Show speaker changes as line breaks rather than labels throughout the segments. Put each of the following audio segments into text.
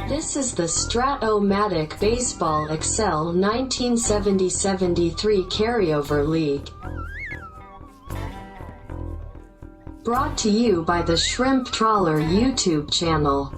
This is the Strat-O-Matic Baseball Excel 1970-73 Carryover League. Brought to you by the Shrimp Trawler YouTube channel.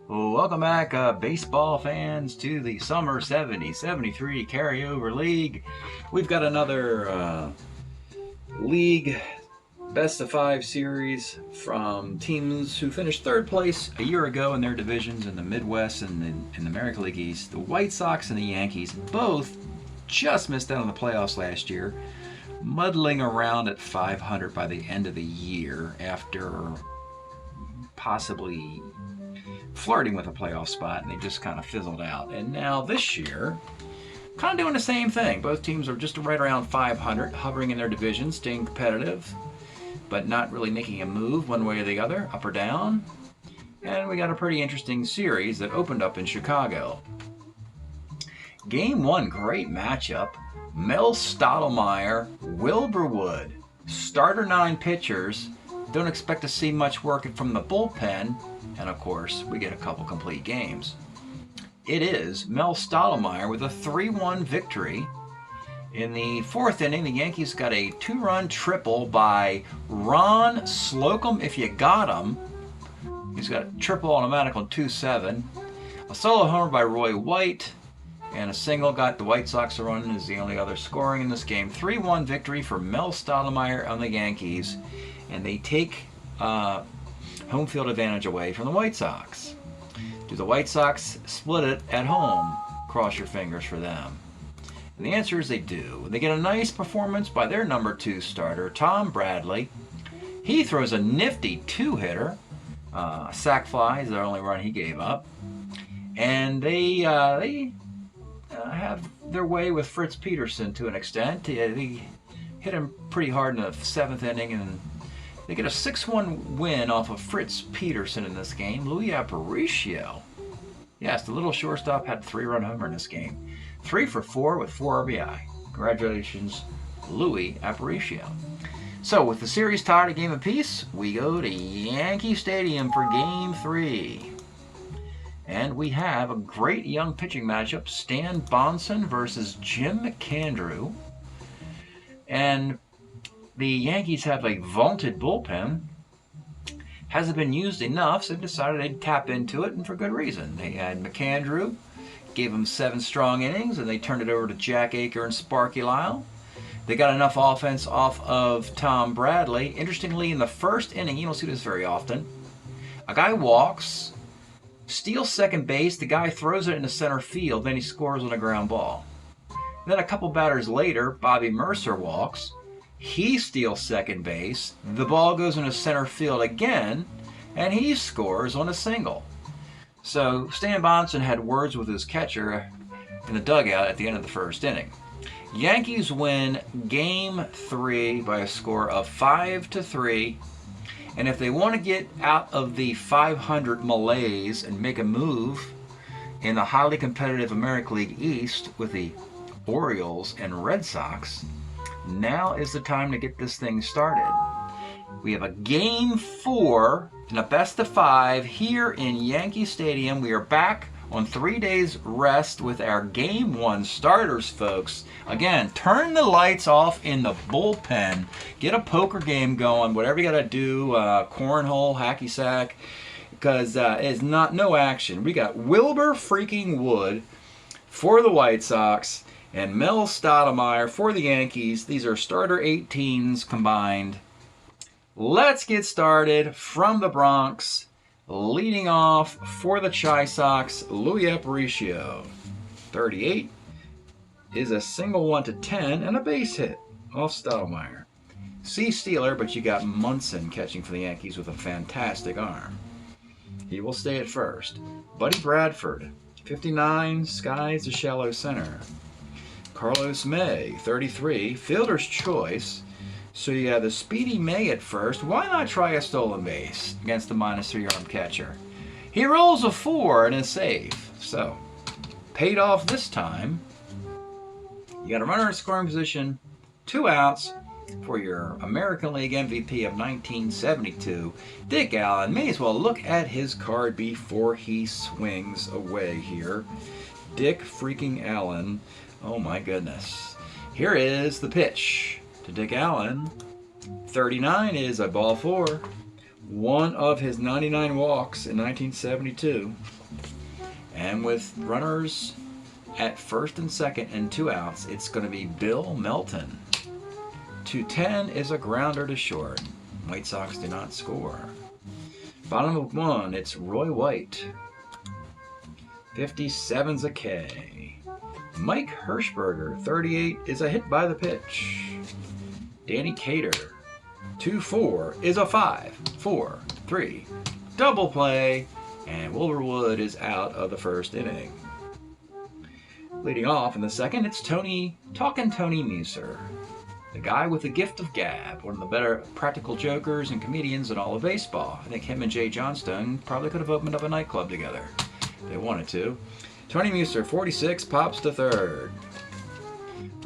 Welcome back, baseball fans, to the Summer 70-73 Carryover League. We've got another league best-of-5 series from teams who finished third place a year ago in their divisions in the Midwest and in the American League East. The White Sox and the Yankees both just missed out on the playoffs last year, muddling around at 500 by the end of the year after possibly flirting with a playoff spot, and they just kind of fizzled out. And now this year, kind of doing the same thing. Both teams are just right around 500, hovering in their division, staying competitive, but not really making a move one way or the other, up or down. And we got a pretty interesting series that opened up in Chicago. Game 1, great matchup. Mel Stottlemyre, Wilbur Wood. Starter 9 pitchers. Don't expect to see much work from the bullpen. And of course, we get a couple complete games. It is Mel Stottlemyre with a 3-1 victory. In the 4th inning, the Yankees got a 2-run triple by Ron Slocum, if you got him. He's got a triple automatic on 2-7. A solo homer by Roy White. And a single got the White Sox a run, is the only other scoring in this game. 3-1 victory for Mel Stottlemyre on the Yankees. And they take home field advantage away from the White Sox. Do the White Sox split it at home? Cross your fingers for them. And the answer is they do. They get a nice performance by their number 2 starter, Tom Bradley. He throws a nifty 2-hitter. Sac fly is the only run he gave up. And they have their way with Fritz Peterson to an extent. They hit him pretty hard in the 7th inning, and they get a 6-1 win off of Fritz Peterson in this game. Louis Aparicio. Yes, the little shortstop had a 3-run homer in this game. 3 for 4 with 4 RBI. Congratulations, Louis Aparicio. So, with the series tied a game apiece, we go to Yankee Stadium for Game 3. And we have a great young pitching matchup. Stan Bonson versus Jim Mcandrew. And the Yankees have a vaunted bullpen. Hasn't been used enough, so they decided they'd tap into it, and for good reason. They had Mcandrew, gave him 7 strong innings, and they turned it over to Jack Aker and Sparky Lyle. They got enough offense off of Tom Bradley. Interestingly, in the 1st inning, you don't see this very often, a guy walks, steals second base, the guy throws it into center field, then he scores on a ground ball. Then a couple batters later, Bobby Mercer walks, he steals second base, the ball goes into center field again, and he scores on a single. So Stan Bonson had words with his catcher in the dugout at the end of the 1st inning. Yankees win Game 3 by a score of 5-3. And if they want to get out of the 500 malaise and make a move in the highly competitive American League East with the Orioles and Red Sox, now is the time to get this thing started. We have a Game 4 and a best-of-5 here in Yankee Stadium. We are back on 3 days rest with our Game 1 starters, folks. Again, turn the lights off in the bullpen. Get a poker game going, whatever you got to do, cornhole, hacky sack, because it's no action. We got Wilbur freaking Wood for the White Sox and Mel Stottlemyre for the Yankees. These are starter 18s combined. Let's get started from the Bronx. Leading off for the Chi Sox, Louis Aparicio. 38 is a single 1-10 and a base hit off Stottlemyre. C. Steeler, but you got Munson catching for the Yankees with a fantastic arm. He will stay at first. Buddy Bradford 59, Skies to shallow center. Carlos May, 33, fielder's choice. So you have the speedy May at first. Why not try a stolen base against the -3 arm catcher? He rolls a 4 and is safe. So, paid off this time. You got a runner in scoring position, 2 outs for your American League MVP of 1972, Dick Allen. May as well look at his card before he swings away here. Dick freaking Allen. Oh my goodness. Here is the pitch to Dick Allen. 39 is a ball 4. One of his 99 walks in 1972. And with runners at first and second and 2 outs, it's going to be Bill Melton. 210 is a grounder to short. White Sox do not score. Bottom of 1, it's Roy White. 57's a K. Mike Hershberger, 38, is a hit by the pitch. Danny Cater, 2-4 is a 5-4-3 double play, and Wilbur Wood is out of the first inning. Leading off in the second, it's Tony Muser, the guy with the gift of gab, one of the better practical jokers and comedians in all of baseball. I think him and Jay Johnstone probably could have opened up a nightclub together if they wanted to. Tony Muser, 46, pops to third.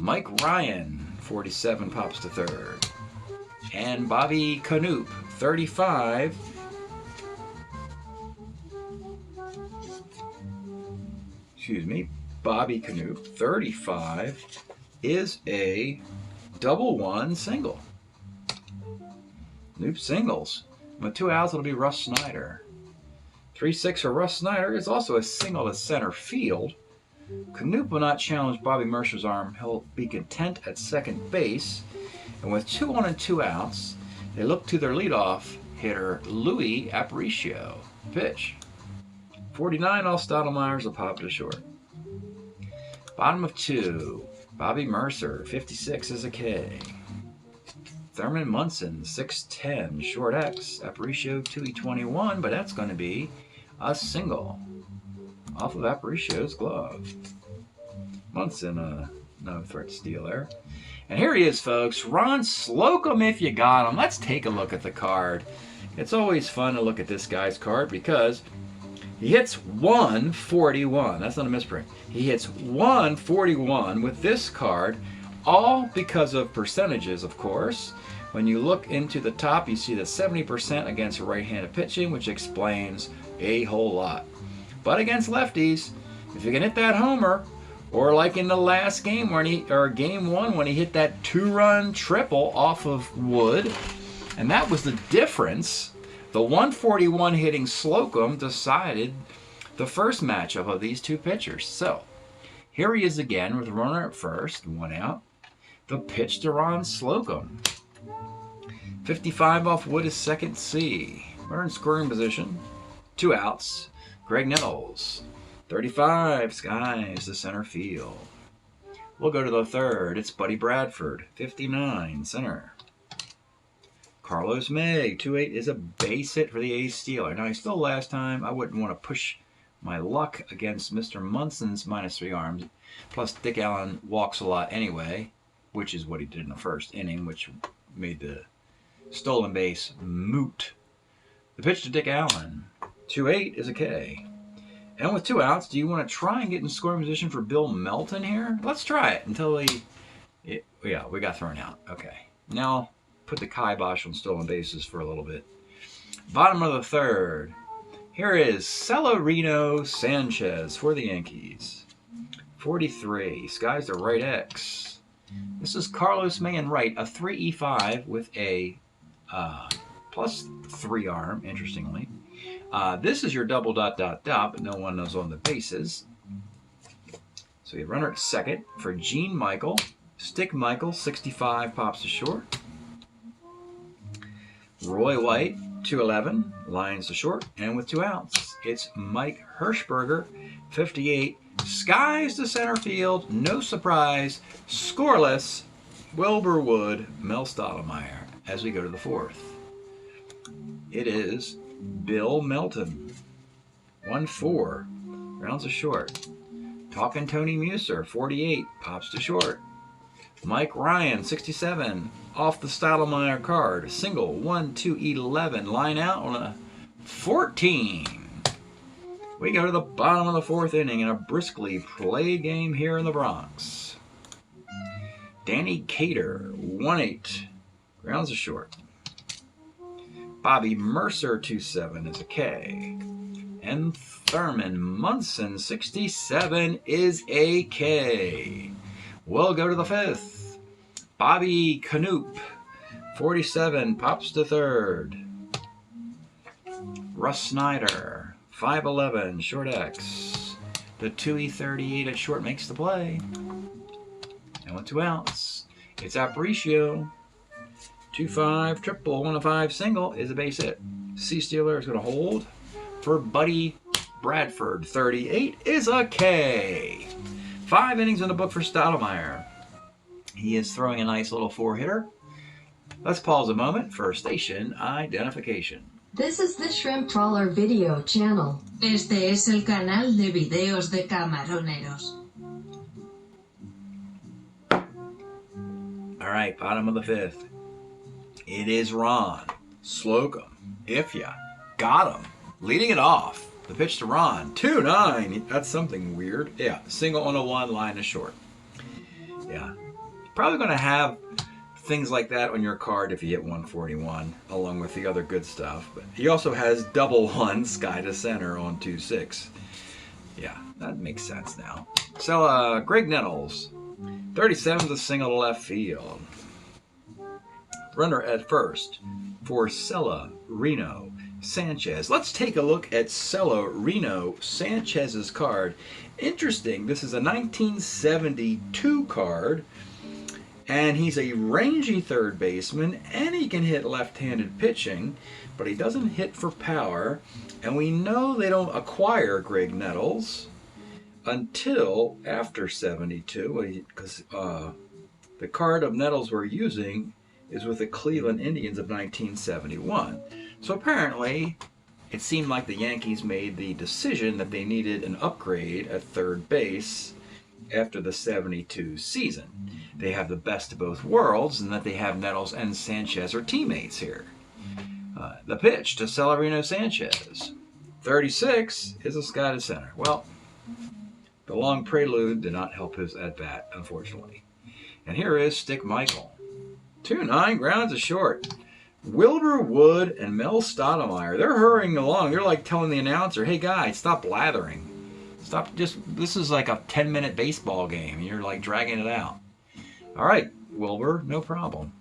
Mike Ryan, 47, pops to third. And Bobby Canoop, 35. Bobby Canoop, 35, is a double 1 single. Canoop singles. With 2 outs, it'll be Russ Snyder. 3-6 for Russ Snyder is also a single to center field. Canoop will not challenge Bobby Mercer's arm. He'll be content at second base. And with 2 on and 2 outs, they look to their leadoff hitter, Louis Aparicio. Pitch. 49, all Stottlemyer's will pop to short. Bottom of 2, Bobby Mercer, 56 is a K. Thurman Munson, 6'10", short X. Aparicio, 2E21, but that's going to be a single off of Aparicio's glove. Munson, no threat to steal there. And here he is, folks. Ron Slocum, if you got him. Let's take a look at the card. It's always fun to look at this guy's card because he hits 141. That's not a misprint. He hits 141 with this card, all because of percentages, of course. When you look into the top, you see the 70% against right-handed pitching, which explains a whole lot. But against lefties, if you can hit that homer, or like in the last game game 1 when he hit that 2-run triple off of Wood, and that was the difference. The 141 hitting Slocum decided the first matchup of these two pitchers. So here he is again with a runner at first, 1 out. The pitch to Ron Slocum. 55 off Wood is second C. Runner in scoring position, 2 outs. Greg Nettles. 35, Skies to center field. We'll go to the third. It's Buddy Bradford, 59, center. Carlos May, 2-8 is a base hit for the A's stealer. Now, he stole last time. I wouldn't want to push my luck against Mr. Munson's -3 arms. Plus, Dick Allen walks a lot anyway, which is what he did in the first inning, which made the stolen base moot. The pitch to Dick Allen. 2-8 is a K. And with 2 outs, do you want to try and get in scoring position for Bill Melton here? Let's try it until we got thrown out. Okay. Now, put the kibosh on stolen bases for a little bit. Bottom of the third. Here is Celerino Sanchez for the Yankees. 43. Skies to right X. This is Carlos May in right, a 3E5 with a +3 arm, interestingly. This is your double ... but no one knows on the bases. So you have runner at second for Gene Michael. Stick Michael, 65, pops to short. Roy White, 211, lines to short. And with 2 outs, it's Mike Hershberger, 58. Skies to center field, no surprise, scoreless, Wilbur Wood, Mel Stottlemyre. As we go to the fourth, it is Bill Melton, 1-4. Grounds to short. Talking Tony Muser, 48, pops to short. Mike Ryan, 67, off the Stottlemyre card. Single, 1, 2, 11. Line out on a 14. We go to the bottom of the 4th inning in a briskly played game here in the Bronx. Danny Cater, 1-8, grounds to short. Bobby Mercer, 2-7, is a K. And Thurman Munson, 67, is a K. We'll go to the 5th. Bobby Canoop, 47, pops to 3rd. Russ Snyder, 5'11", short X. The 2E38 at short makes the play. And with 2 outs, it's Aparicio. 2-5 triple, 1-5 single is a base hit. C Steeler is going to hold for Buddy Bradford. 38 is a K. 5 innings in the book for Strat-O-Matic. He is throwing a nice little 4-hitter. Let's pause a moment for station identification.
This is the Shrimp Trawler video channel.
Este es el canal de videos de camaroneros.
All right, bottom of the 5th. It is Ron Slocum. If ya got him, leading it off. The pitch to Ron, 2-9. That's something weird. Yeah, single on a 1, line to short. Yeah, probably going to have things like that on your card if you hit 141, along with the other good stuff. But he also has double 1, sky to center on 2-6. Yeah, that makes sense now. So, Greg Nettles, 37 is a single to left field. Runner at first for Celerino Sanchez. Let's take a look at Celerino Sanchez's card. Interesting, this is a 1972 card, and he's a rangy third baseman, and he can hit left-handed pitching, but he doesn't hit for power, and we know they don't acquire Greg Nettles until after 72, because the card of Nettles we're using is with the Cleveland Indians of 1971. So apparently, it seemed like the Yankees made the decision that they needed an upgrade at third base after the 72 season. They have the best of both worlds, and that they have Nettles and Sanchez are teammates here. The pitch to Celerino Sanchez. 36 is a sky to center. Well, the long prelude did not help his at-bat, unfortunately. And here is Stick Michael. 2-9, grounds to short. Wilbur Wood and Mel Stottlemyre, they're hurrying along. They're like telling the announcer, hey guys, stop blathering. Stop, this is like a 10-minute baseball game. You're like dragging it out. All right, Wilbur, no problem.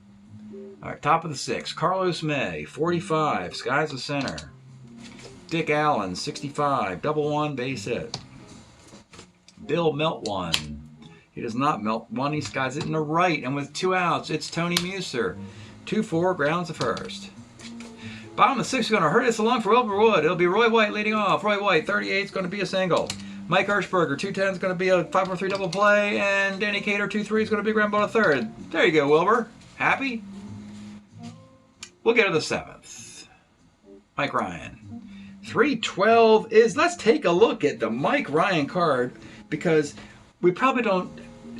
All right, top of the 6th. Carlos May, 45, skies the center. Dick Allen, 65, double 1, base hit. Bill Meltone. He does not melt 1, he skies it in the right, and with 2 outs, it's Tony Muser. 2-4, grounds to first. Bottom of the 6th is going to hurt us along for Wilbur Wood. It'll be Roy White leading off. Roy White, 38 is going to be a single. Mike Hershberger, 210 is going to be a 5-4-3 double play, and Danny Cater, 2-3 is going to be a ground ball to third. There you go, Wilbur. Happy? We'll get to the 7th. Mike Ryan. 312 is, let's take a look at the Mike Ryan card, because we probably don't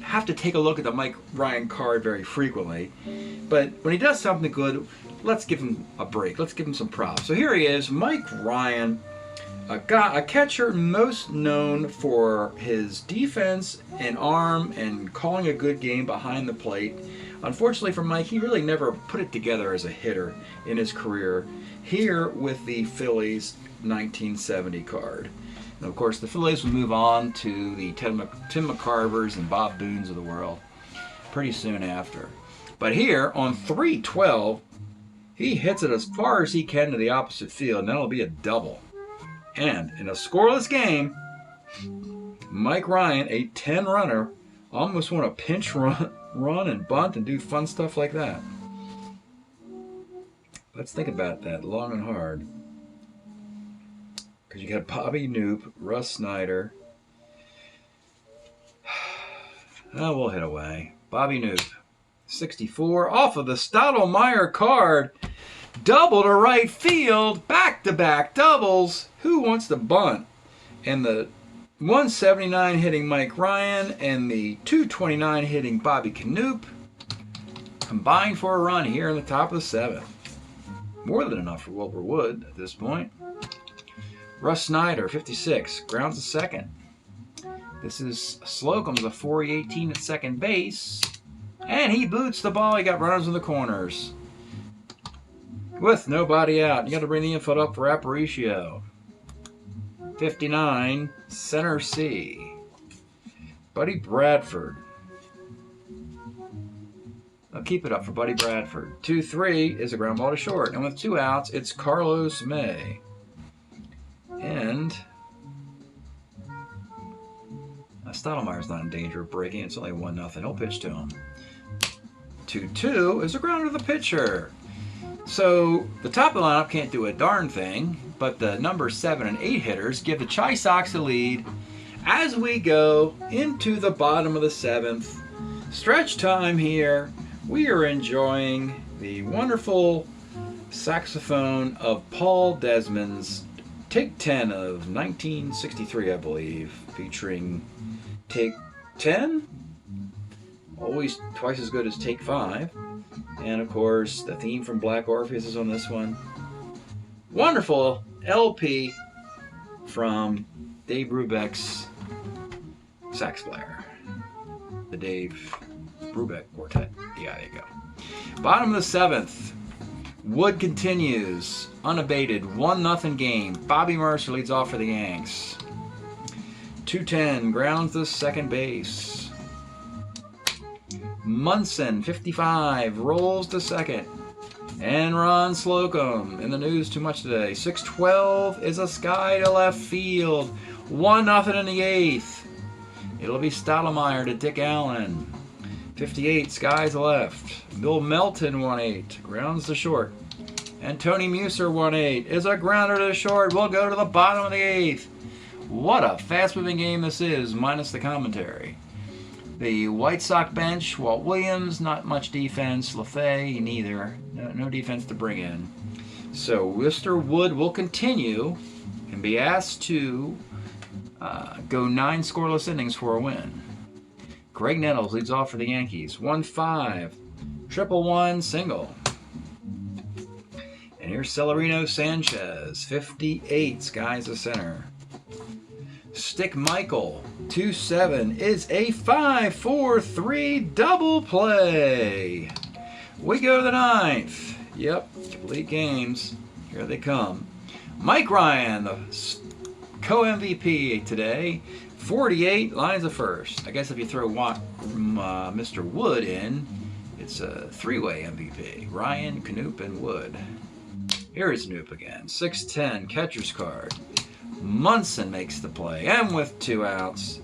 have to take a look at the Mike Ryan card very frequently, but when he does something good, let's give him a break. Let's give him some props. So here he is, Mike Ryan, a catcher most known for his defense and arm and calling a good game behind the plate. Unfortunately for Mike, he really never put it together as a hitter in his career. Here with the Phillies 1970 card. And of course, the Phillies will move on to the Tim McCarvers and Bob Boones of the world pretty soon after. But here on 312, he hits it as far as he can to the opposite field, and that'll be a double. And in a scoreless game, Mike Ryan, a 10-runner, almost won a pinch run and bunt and do fun stuff like that. Let's think about that long and hard. Because you got Bobby Knoop, Russ Snyder. Oh, we'll hit away. Bobby Knoop, 64, off of the Strat-O-Matic card. Double to right field, back-to-back doubles. Who wants to bunt? And the 179 hitting Mike Ryan and the 229 hitting Bobby Knoop combined for a run here in the top of the 7th. More than enough for Wilbur Wood at this point. Russ Snyder, 56, grounds to second. This is Slocum's a 4-18 at second base. And he boots the ball. He got runners in the corners. With nobody out. You got to bring the infield up for Aparicio. 59, center C. Buddy Bradford. I'll keep it up for Buddy Bradford. 2-3 is a ground ball to short. And with 2 outs, it's Carlos May. And Stottlemyre's not in danger of breaking. It's only 1-0. He'll pitch to him. 2-2 is a grounder to the pitcher. So the top of the lineup can't do a darn thing, but the number 7 and 8 hitters give the Chi Sox a lead as we go into the bottom of the 7th. Stretch time here. We are enjoying the wonderful saxophone of Paul Desmond's Take 10 of 1963, I believe, featuring Take 10, always twice as good as Take 5, and of course the theme from Black Orpheus is on this one. Wonderful LP from Dave Brubeck's sax player, the Dave Brubeck Quartet. Yeah, there you go. Bottom of the 7th. Wood continues, unabated, 1-0 game. Bobby Mercer leads off for the Yanks. 210, grounds to second base. Munson, 55, rolls to second. And Ron Slocum, in the news too much today. 612 is a sky to left field. 1-0 in the 8th. It'll be Stottlemyre to Dick Allen. 58, skies left. Bill Melton, 1-8, grounds to short. And Tony Muser, 1-8, is a grounder to short. We'll go to the bottom of the 8th. What a fast-moving game this is, minus the commentary. The White Sox bench, Walt Williams, not much defense. LaFay, neither. No defense to bring in. So Mr. Wood will continue and be asked to go 9 scoreless innings for a win. Greg Nettles leads off for the Yankees. 1-5, 1-1 single. And here's Celerino Sanchez, 58, skies to center. Stick Michael, 2-7, is a 5-4-3 double play. We go to the 9th. Yep, complete games. Here they come. Mike Ryan, the co-MVP today. 48, lines of first. I guess if you throw Mr. Wood in, it's a 3-way MVP. Ryan, Knoop, and Wood. Here is Knoop again. 6-10, catcher's card. Munson makes the play. And with 2 outs,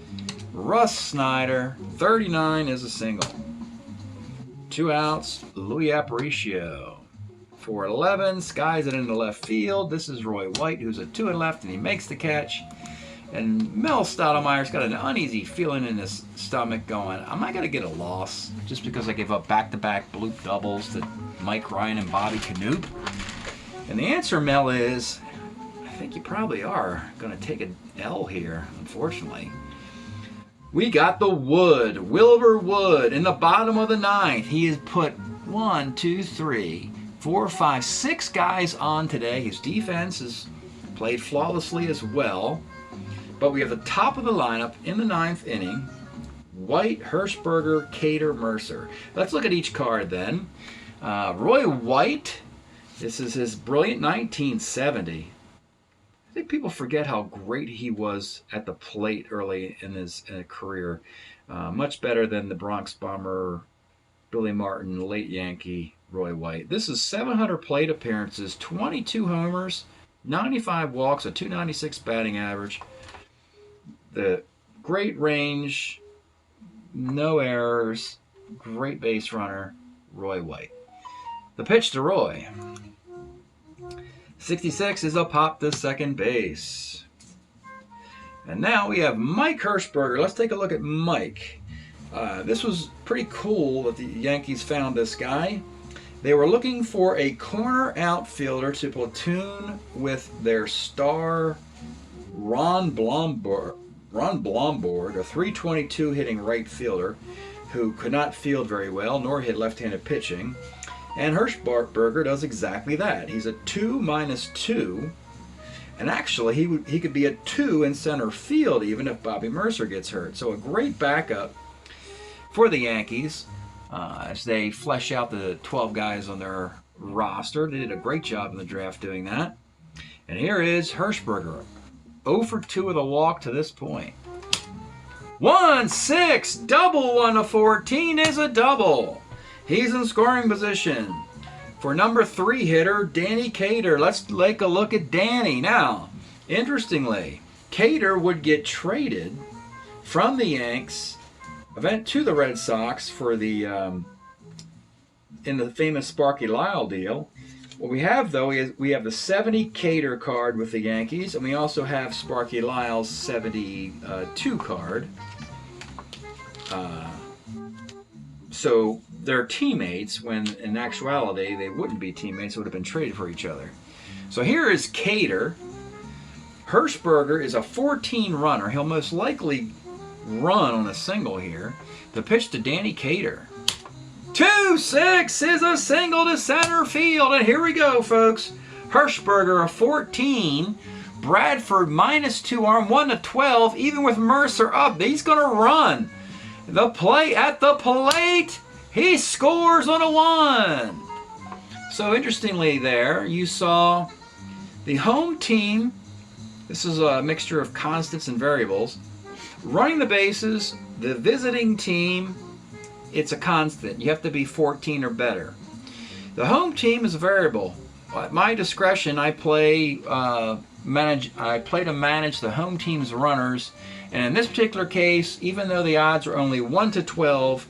Russ Snyder, 39 is a single. 2 outs, Louis Aparicio. 4-11, skies it into left field. This is Roy White, who's a 2 and left, and he makes the catch. And Mel Stottlemyre's got an uneasy feeling in his stomach going, am I going to get a loss just because I give up back-to-back bloop doubles to Mike Ryan and Bobby Knoop? And the answer, Mel, is I think you probably are going to take an L here, unfortunately. We got the Wood, Wilbur Wood, in the bottom of the 9th. He has put 1, 2, 3, 4, 5, 6 guys on today. His defense has played flawlessly as well. But we have the top of the lineup in the 9th inning. White, Hershberger, Cater, Mercer. Let's look at each card then. Roy White, this is his brilliant 1970. I think people forget how great he was at the plate early in his career. Much better than the Bronx Bomber, Billy Martin, late Yankee, Roy White. This is 700 plate appearances, 22 homers, 95 walks, a .296 batting average. The great range, no errors, great base runner, Roy White. The pitch to Roy. 66 is a pop to second base. And now we have Mike Hershberger. Let's take a look at Mike. This was pretty cool that the Yankees found this guy. They were looking for a corner outfielder to platoon with their star Ron Blomberg. Ron Blomberg, a .322 hitting right fielder who could not field very well nor hit left-handed pitching. And Hershberger does exactly that. He's a 2-2. And actually, he could be a 2 in center field even if Bobby Mercer gets hurt. So a great backup for the Yankees as they flesh out the 12 guys on their roster. They did a great job in the draft doing that. And here is Hershberger. 0 for 2 with a walk to this point. 1-6, double 1 to 14 is a double. He's in scoring position for number 3 hitter, Danny Cater. Let's take a look at Danny. Now, interestingly, Cater would get traded from the Yanks event to the Red Sox for the in the famous Sparky Lyle deal. What we have, though, is we have the 70 Cater card with the Yankees, and we also have Sparky Lyle's 72 card. So they're teammates when in actuality they wouldn't be teammates, would have been traded for each other. So here is Cater. Hershberger is a 14 runner. He'll most likely run on a single here. The pitch to Danny Cater. 2-6 is a single to center field. And here we go, folks. Hershberger, a 14. Bradford, -2 arm, 1 to 12. Even with Mercer up, he's going to run. The play at the plate. He scores on a 1. So interestingly there, you saw the home team. This is a mixture of constants and variables. Running the bases, the visiting team, it's a constant. You have to be 14 or better. The home team is a variable. At my discretion, I play to manage the home team's runners. And in this particular case, even though the odds are only 1 to 12,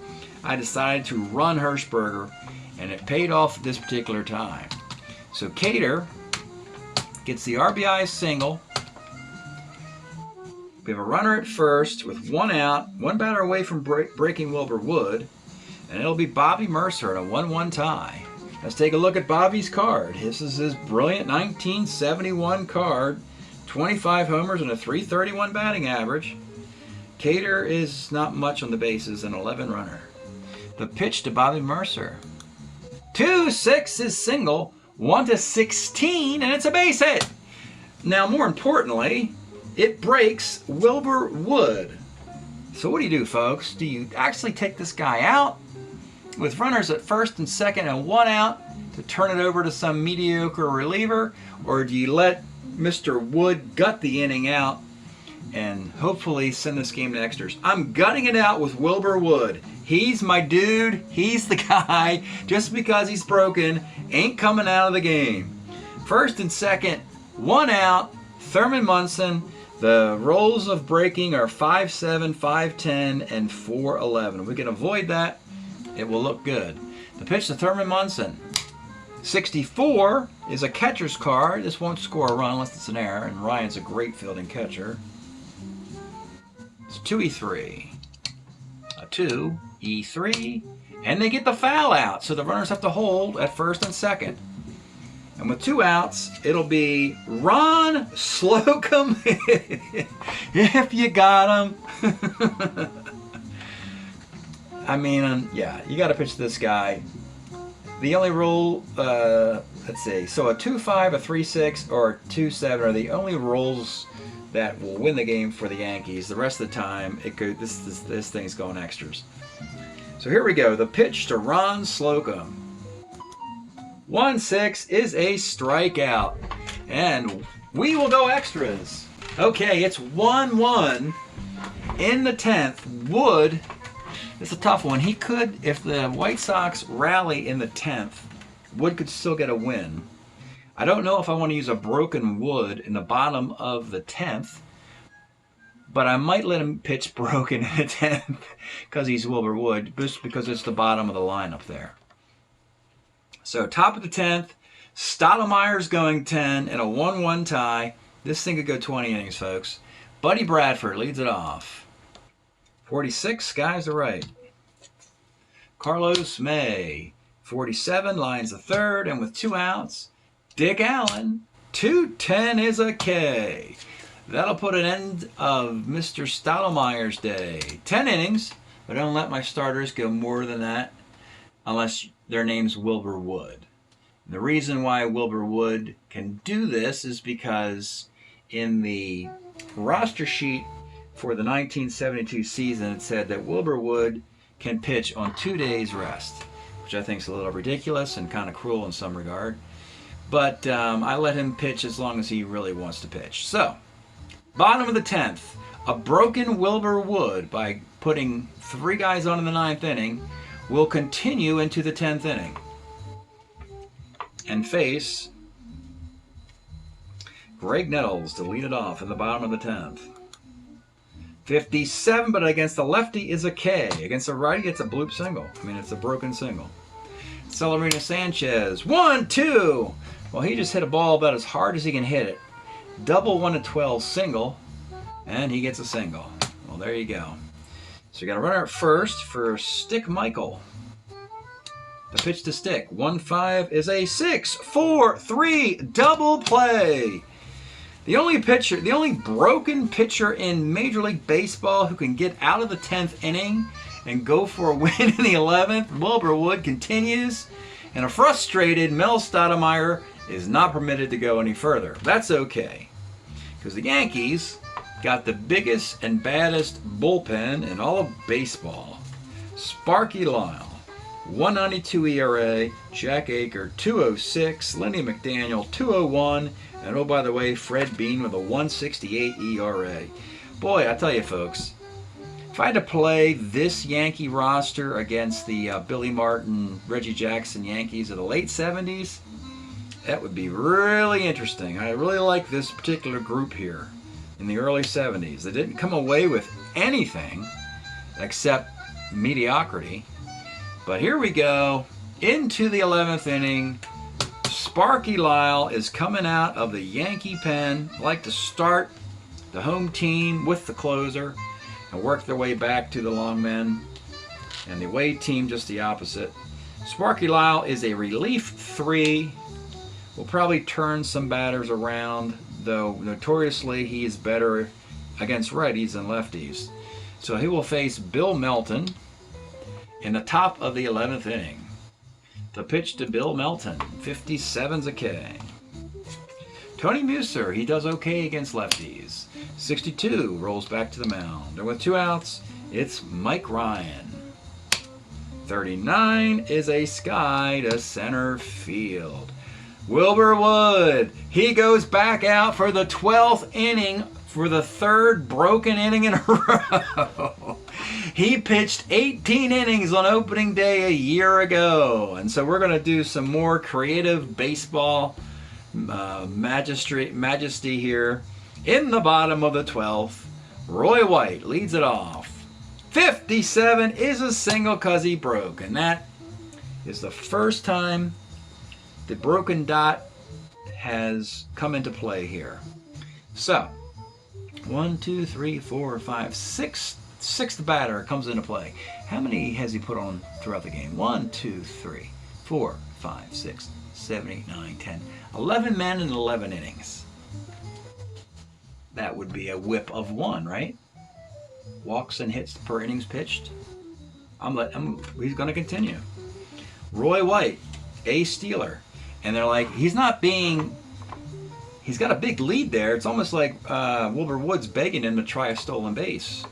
I decided to run Hershberger, and it paid off this particular time. So Cater gets the RBI single. We have a runner at first with 1 out, 1 batter away from breaking Wilbur Wood, and it'll be Bobby Mercer in a 1-1 tie. Let's take a look at Bobby's card. This is his brilliant 1971 card, 25 homers and a .331 batting average. Cater is not much on the bases, an 11 runner. The pitch to Bobby Mercer. 2-6 is single, 1 to 16, and it's a base hit. Now, more importantly, it breaks Wilbur Wood. So what do, folks? Do you actually take this guy out with runners at first and second and 1 out to turn it over to some mediocre reliever? Or do you let Mr. Wood gut the inning out and hopefully send this game to extras? I'm gutting it out with Wilbur Wood. He's my dude. He's the guy. Just because he's broken ain't coming out of the game. First and second, 1 out. Thurman Munson. The rolls of breaking are 5-7, 5-10, and 4-11. If we can avoid that, it will look good. The pitch to Thurman Munson. 64 is a catcher's card. This won't score a run unless it's an error, and Ryan's a great fielding catcher. It's 2-E-3. A 2-E-3. And they get the foul out, so the runners have to hold at first and second. And with 2 outs, it'll be Ron Slocum if you got him. I mean, yeah, you got to pitch this guy. The only rule, let's see, so a 2-5, a 3-6, or a 2-7 are the only rules that will win the game for the Yankees. The rest of the time, this thing's going extras. So here we go. The pitch to Ron Slocum. 1-6 is a strikeout. And we will go extras. Okay, it's 1-1 in the 10th. Wood, it's a tough one. He could, if the White Sox rally in the 10th, Wood could still get a win. I don't know if I want to use a broken Wood in the bottom of the 10th, but I might let him pitch broken in the 10th because he's Wilbur Wood, just because it's the bottom of the lineup there. So top of the 10th, Stottlemyre's going 10 in a 1-1 tie. This thing could go 20 innings, folks. Buddy Bradford leads it off. 46, skies are right. Carlos May, 47, lines the third, and with 2 outs, Dick Allen, 2-10 is a K. That'll put an end of Mr. Stottlemyre's day. 10 innings, but I don't let my starters go more than that unless their name's Wilbur Wood. The reason why Wilbur Wood can do this is because in the roster sheet for the 1972 season, it said that Wilbur Wood can pitch on 2 days rest, which I think is a little ridiculous and kind of cruel in some regard. But I let him pitch as long as he really wants to pitch. So, bottom of the 10th, a broken Wilbur Wood by putting 3 guys on in the 9th inning will continue into the 10th inning and face Greg Nettles to lead it off in the bottom of the 10th. 57, but against the lefty is a K. Against the righty, it's a bloop single. I mean, it's a broken single. Celerino Sanchez, 1-2. Well, he just hit a ball about as hard as he can hit it. Double 1-12 single, and he gets a single. Well, there you go. So you got a runner at first for Stick Michael. The pitch to Stick. 1-5 is a 6-4-3 double play. The only broken pitcher in Major League Baseball who can get out of the 10th inning and go for a win in the 11th, Wilbur Wood continues, and a frustrated Mel Stottlemyre is not permitted to go any further. That's okay, because the Yankees got the biggest and baddest bullpen in all of baseball. Sparky Lyle, 1.92 ERA, Jack Aker, 2.06, Lenny McDaniel, 2.01, and oh, by the way, Fred Bean with a 1.68 ERA. Boy, I tell you folks, if I had to play this Yankee roster against the Billy Martin, Reggie Jackson Yankees of the late 70s, that would be really interesting. I really like this particular group here in the early 70s. They didn't come away with anything except mediocrity. But here we go, into the 11th inning. Sparky Lyle is coming out of the Yankee pen, like to start the home team with the closer and work their way back to the long men. And the away team just the opposite. Sparky Lyle is a relief 3. Will probably turn some batters around, though notoriously he is better against righties than lefties. So he will face Bill Melton in the top of the 11th inning. The pitch to Bill Melton, 57's a K. Tony Muser, he does okay against lefties. 62, rolls back to the mound. And with 2 outs, it's Mike Ryan. 39 is a sky to center field. Wilbur Wood, he goes back out for the 12th inning for the 3rd broken inning in a row. He pitched 18 innings on opening day a year ago. And so we're going to do some more creative baseball majesty here. In the bottom of the 12th, Roy White leads it off. 57 is a single because he broke. And that is the first time the broken dot has come into play here. So, 1, 2, 3, 4, 5, 6. Sixth batter comes into play. How many has he put on throughout the game? 1, 2, 3, 4, 5, 6, 7, 8, 9, 10. 11 men in 11 innings. That would be a whip of 1, right? Walks and hits per innings pitched. He's going to continue. Roy White, a stealer. And they're like, he's got a big lead there. It's almost like Wilbur Wood's begging him to try a stolen base.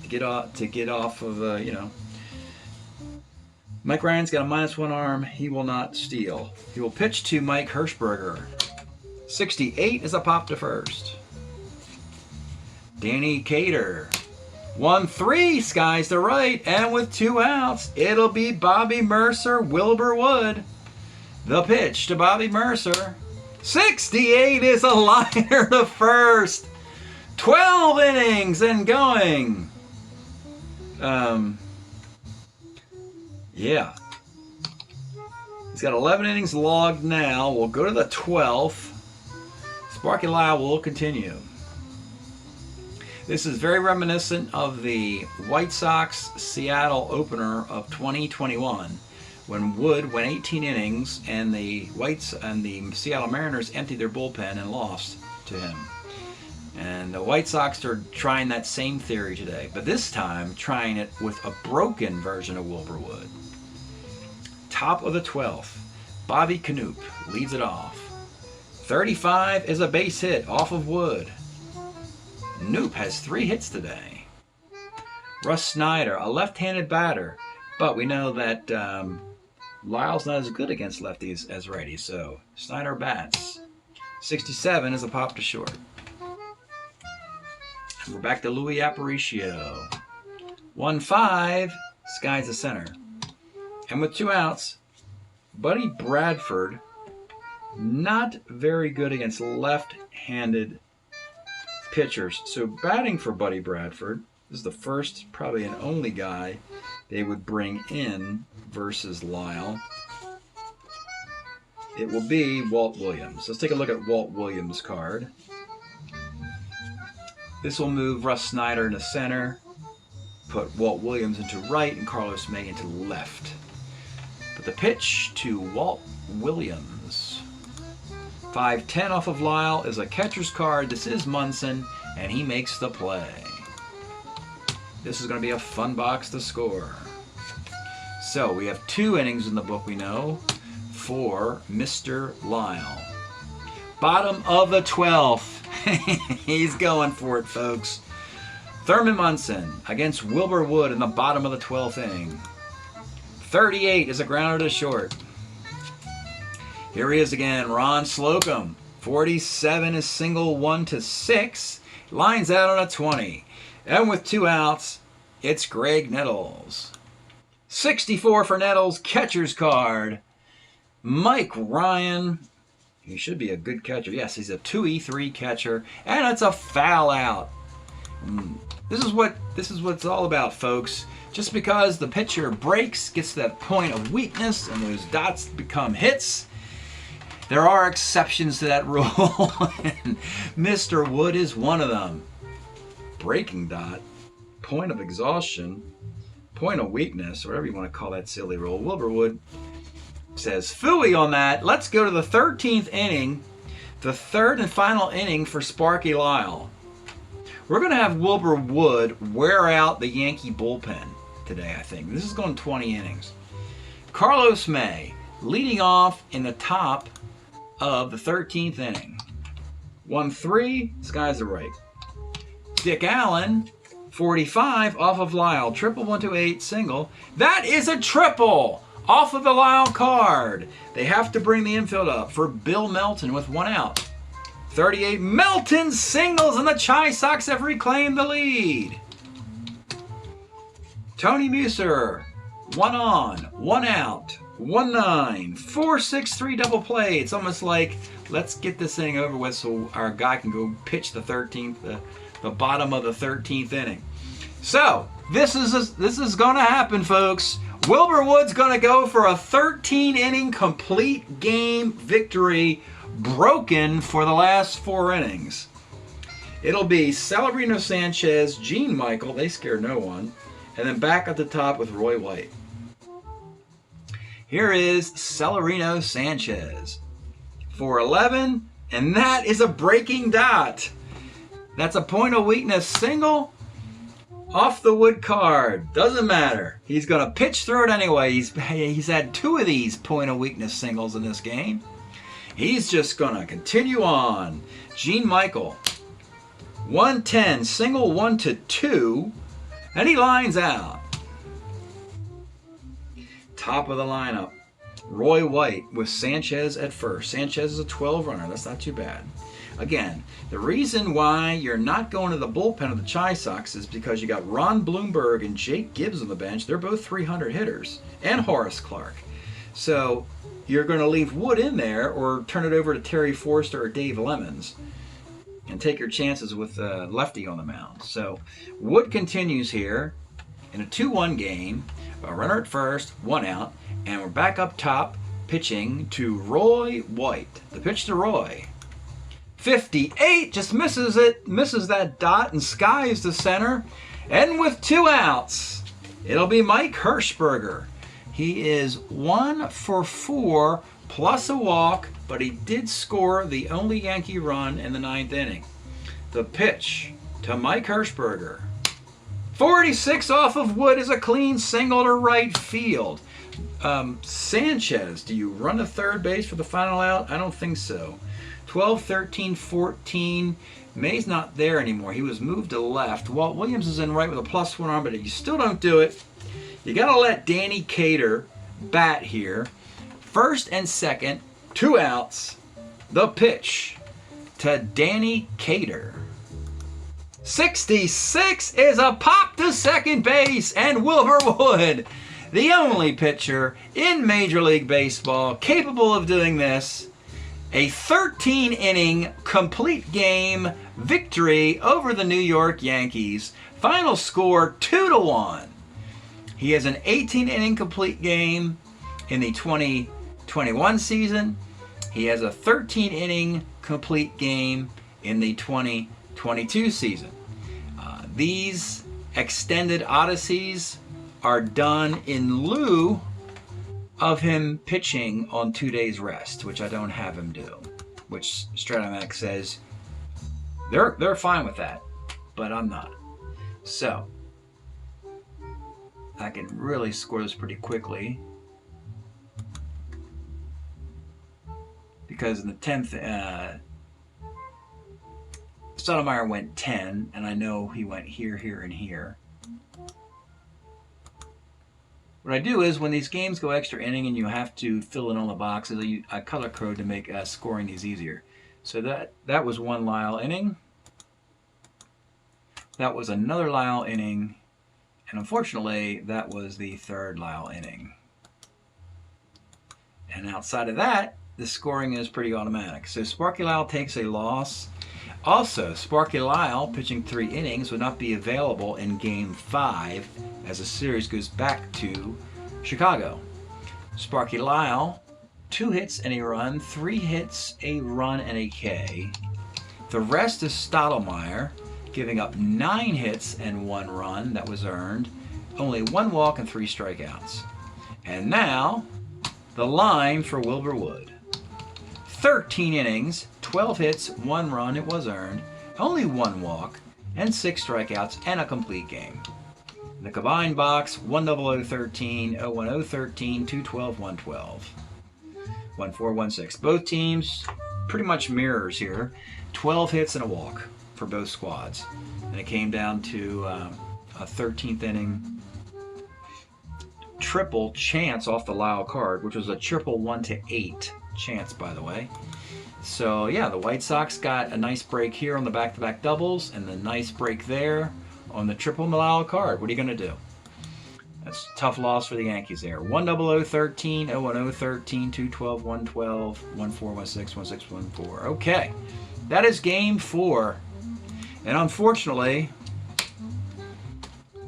To get off of, Mike Ryan's got a -1 arm. He will not steal. He will pitch to Mike Hershberger. 68 is a pop to first. Danny Cater. 1-3, skies to right, and with 2 outs, it'll be Bobby Mercer, Wilbur Wood. The pitch to Bobby Mercer. 68 is a liner to first. 12 innings and going. Yeah. He's got 11 innings logged now. We'll go to the 12th. Sparky Lyle will continue. This is very reminiscent of the White Sox Seattle opener of 2021 when Wood went 18 innings and the Seattle Mariners emptied their bullpen and lost to him. And the White Sox are trying that same theory today, but this time trying it with a broken version of Wilbur Wood. Top of the 12th, Bobby Knoop leads it off. 35 is a base hit off of Wood. Knoop has 3 hits today. Russ Snyder, a left-handed batter, but we know that Lyle's not as good against lefties as righties, so Snyder bats. 67 is a pop to short. We're back to Louis Aparicio. 1-5, skies the center. And with 2 outs, Buddy Bradford, not very good against left-handed pitchers. So batting for Buddy Bradford, this is the first, probably and only guy they would bring in versus Lyle. It will be Walt Williams. Let's take a look at Walt Williams' card. This will move Russ Snyder into center, put Walt Williams into right, and Carlos May into left. But the pitch to Walt Williams. 5-10 off of Lyle is a catcher's card. This is Munson, and he makes the play. This is going to be a fun box to score. So we have 2 innings in the book, we know, for Mr. Lyle. Bottom of the 12th. He's going for it, folks. Thurman Munson against Wilbur Wood in the bottom of the 12th inning. 38 is a grounder to short. Here he is again, Ron Slocum. 47 is single 1-6. Lines out on a 20. And with 2 outs, it's Greg Nettles. 64 for Nettles, catcher's card. Mike Ryan. He should be a good catcher. Yes, he's a 2E3 catcher, and it's a foul out. This is what it's all about, folks. Just because the pitcher breaks, gets to that point of weakness, and those dots become hits, there are exceptions to that rule, and Mr. Wood is one of them. Breaking dot, point of exhaustion, point of weakness, whatever you want to call that silly rule. Wilbur Wood says phooey on that. Let's go to the 13th inning, the 3rd and final inning for Sparky Lyle. We're going to have Wilbur Wood wear out the Yankee bullpen today, I think. This is going 20 innings. Carlos May leading off in the top of the 13th inning. 1-3, skies the right. Dick Allen, 45 off of Lyle. Triple 1-8, single. That is a triple off of the Lyle card. They have to bring the infield up for Bill Melton with 1 out. 38, Melton singles, and the Chi Sox have reclaimed the lead. Tony Muser, 1 on, 1 out, 1-9, 4-6-3 double play. It's almost like, let's get this thing over with so our guy can go pitch the 13th, the bottom of the 13th inning. So this is going to happen, folks. Wilbur Wood's going to go for a 13-inning complete game victory, broken for the last 4 innings. It'll be Celerino Sanchez, Gene Michael, they scare no one, and then back at the top with Roy White. Here is Celerino Sanchez for 11, and that is a breaking dot. That's a point of weakness single off the Wood card. Doesn't matter. He's going to pitch through it anyway. He's had 2 of these point of weakness singles in this game. He's just going to continue on. Gene Michael, 110, single 1-2, and he lines out. Top of the lineup, Roy White with Sanchez at first. Sanchez is a 12 runner. That's not too bad. Again, the reason why you're not going to the bullpen of the Chi Sox is because you got Ron Bloomberg and Jake Gibbs on the bench. They're both 300 hitters, and Horace Clark. So you're going to leave Wood in there or turn it over to Terry Forster or Dave Lemons and take your chances with lefty on the mound. So Wood continues here in a 2-1 game. A runner at first, 1 out, and we're back up top pitching to Roy White. The pitch to Roy. 58, just misses it, misses that dot and skies the center. And with 2 outs, it'll be Mike Hershberger. He is 1 for 4 plus a walk, but he did score the only Yankee run in the 9th inning. The pitch to Mike Hershberger. 46 off of Wood is a clean single to right field. Sanchez, do you run to third base for the final out? I don't think so. 12, 13, 14. May's not there anymore. He was moved to left. Walt Williams is in right with a +1 arm, but you still don't do it. You got to let Danny Cater bat here. First and second, 2 outs. The pitch to Danny Cater. 66 is a pop to second base, and Wilbur Wood, the only pitcher in Major League Baseball capable of doing this, a 13-inning complete game victory over the New York Yankees. Final score 2-1. He has an 18-inning complete game in the 2021 season. He has a 13-inning complete game in the 2022 season. These extended odysseys are done in lieu of him pitching on 2 days rest, which I don't have him do, which Strat-O-Matic says they're fine with that, but I'm not. So I can really score this pretty quickly, because in the 10th Stoudemire went 10, and I know he went here, here, and here. What I do is, when these games go extra inning and you have to fill in all the boxes, I color code to make scoring these easier. So that was one Lyle inning. That was another Lyle inning. And unfortunately, that was the third Lyle inning. And outside of that, the scoring is pretty automatic. So Sparky Lyle takes a loss. Also, Sparky Lyle, pitching 3 innings, would not be available in Game 5 as the series goes back to Chicago. Sparky Lyle, 2 hits and a run, 3 hits, a run, and a K. The rest is Stoudemire, giving up 9 hits and 1 run that was earned, only 1 walk and 3 strikeouts. And now, the line for Wilbur Wood. 13 innings, 12 hits, 1 run, it was earned, only 1 walk, and 6 strikeouts, and a complete game. In the combined box, 10013, 01013, 212, 112, 1416. Both teams pretty much mirrors here. 12 hits and a walk for both squads. And it came down to a 13th inning triple chance off the Lyle card, which was a triple 1-8 chance, by the way. So yeah, the White Sox got a nice break here on the back-to-back doubles, and the nice break there on the triple Lyle card. What are you going to do? That's a tough loss for the Yankees there. 10013, 01013, 212, 112, 1416, 1614. Okay, that is Game 4. And unfortunately,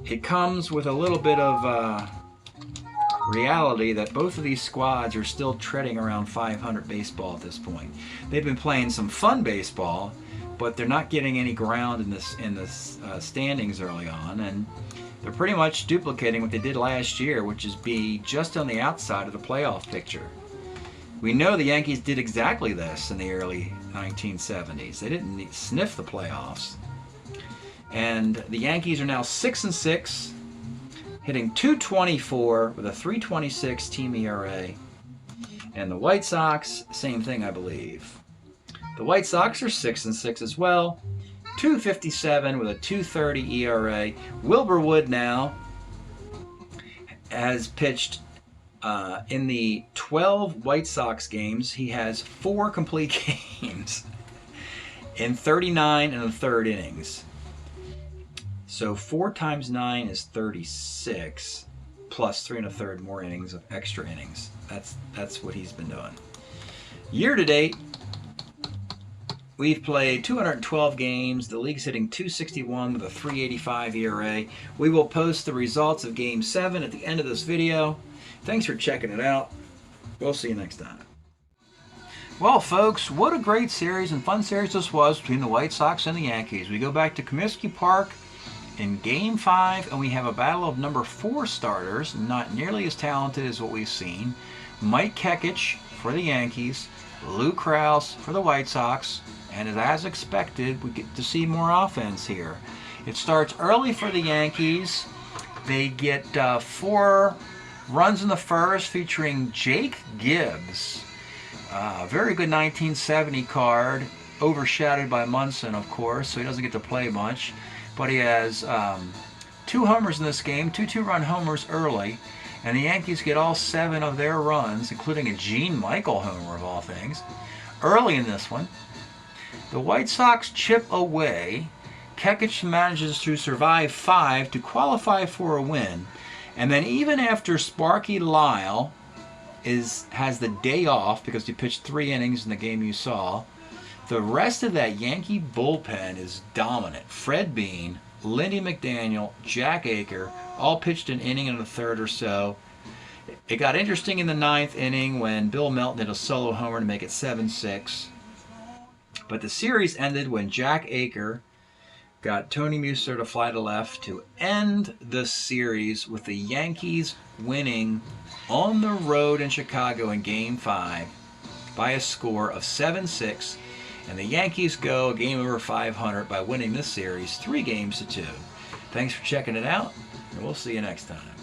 it comes with a little bit of reality that both of these squads are still treading around 500 baseball at this point. They've been playing some fun baseball, but they're not getting any ground in the standings early on, and they're pretty much duplicating what they did last year, which is be just on the outside of the playoff picture. We know the Yankees did exactly this in the early 1970s. They didn't sniff the playoffs, and the Yankees are now 6-6. Hitting .224 with a .326 team ERA. And the White Sox, same thing, I believe. The White Sox are 6-6 as well. .257 with a .230 ERA. Wilbur Wood now has pitched in the 12 White Sox games. He has 4 complete games in 39 1/3 innings. So 4 times 9 is 36, plus 3 1/3 more innings of extra innings. That's what he's been doing. Year to date, we've played 212 games. The league's hitting .261 with a .385 ERA. We will post the results of Game 7 at the end of this video. Thanks for checking it out. We'll see you next time. Well, folks, what a great series and fun series this was between the White Sox and the Yankees. We go back to Comiskey Park in Game 5, and we have a battle of number 4 starters, not nearly as talented as what we've seen. Mike Kekich for the Yankees, Lou Krause for the White Sox, And as expected, we get to see more offense here. It starts early for the Yankees. They get 4 runs in the first featuring Jake Gibbs. Very good 1970 card, overshadowed by Bonson, of course, so he doesn't get to play much. But he has 2 homers in this game, 2 2-run homers early, and the Yankees get all 7 of their runs, including a Gene Michael homer of all things, early in this one. The White Sox chip away. Kekich manages to survive 5 to qualify for a win. And then even after Sparky Lyle has the day off because he pitched 3 innings in the game you saw, the rest of that Yankee bullpen is dominant. Fred Bean, Lindy McDaniel, Jack Aker all pitched an inning and a third or so. It got interesting in the 9th inning when Bill Melton hit a solo homer to make it 7-6. But the series ended when Jack Aker got Tony Muser to fly to left to end the series, with the Yankees winning on the road in Chicago in Game 5 by a score of 7-6. And the Yankees go a game over 500 by winning this series 3-2. Thanks for checking it out, and we'll see you next time.